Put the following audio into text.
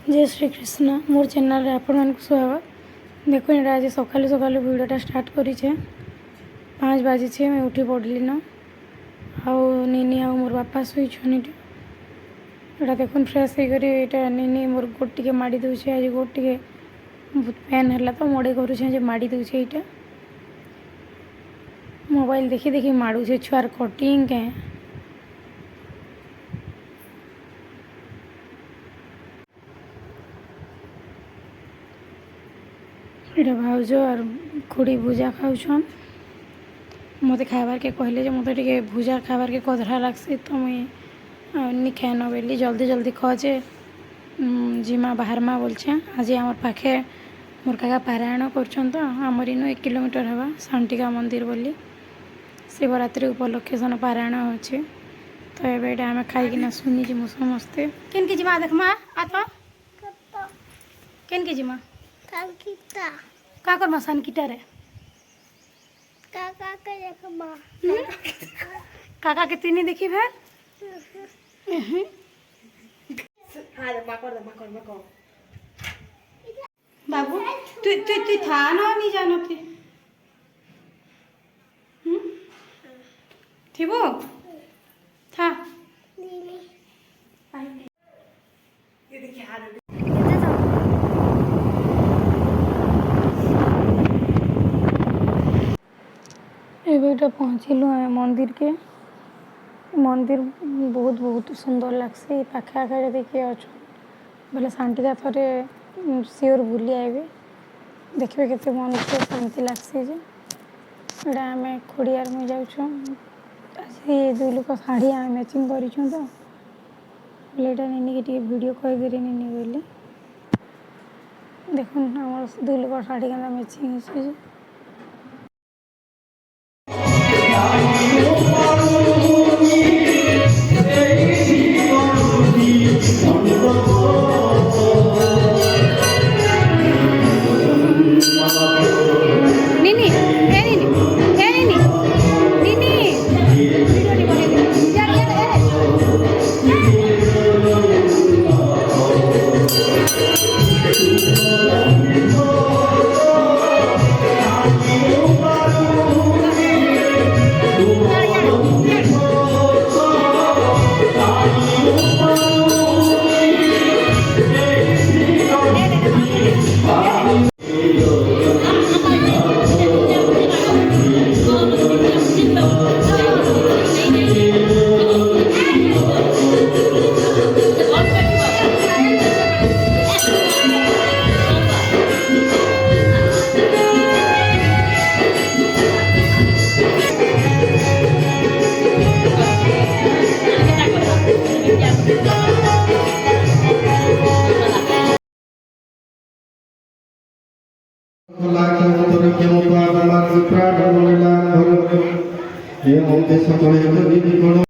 जय श्री कृष्ण मोर चैनल रे आपण मानक स्वागत। देखो ये आज सकालू सकालू वीडियोटा स्टार्ट करी 5 बाजी मैं उठी पड़ली न नीनी आ मोर बापा शुईछन ये देखुन फ्रेश होकर नीनी मोर गोट टे माड़ी दूचे आज गोट टे बहुत पेन है तो मोड़े करुचे माड़ी दूचे यहाँ मोबाइल देखी देखी माड़ूचे छुआर कटिंग के ये भाउज और खुड़ी भुजा खाऊन मत खाबार के कहले मत टे भुजा खाबार के कदरा लगसी तो मुई खाए न बेली जल्दी जल्दी खजे जिमा बाहर मा बोलछे आज आम पाखे मोर काका पारायण कर तो आमर इन 1 किलोमीटर हवा सांटिका मंदिर बोली शिवरात्रि उपलक्षे सन पारायण होचे तो ये आम खाईकिना सुनी जीमु समस्ते केन के जिमा देख मा आ तो केन के जिमा का कर मसान किटा रे काका के देखबा काका के तीनी देखी भे हां मा कर बाबू तू तू तू था ना नहीं जानती थिबो था नीली ये देखिए हां एबेटा पहुँचलु मंदिर के मंदिर बहुत बहुत सुंदर लगसी पाखे आखे देखिए अच्छे बोले शांतिका थोड़े सियोर बुली आए देखिए केते मन को शांति लगसी जे आम खोड़ियार मुझे जाऊँ आज 2 लोक शाढ़ी आम मैचिंग करूँ तो बोले नीनी के वीडियो कहीदेरी नीनी बोले देखुन आम 2 लोक शाढ़ी के मैचिंग हो ये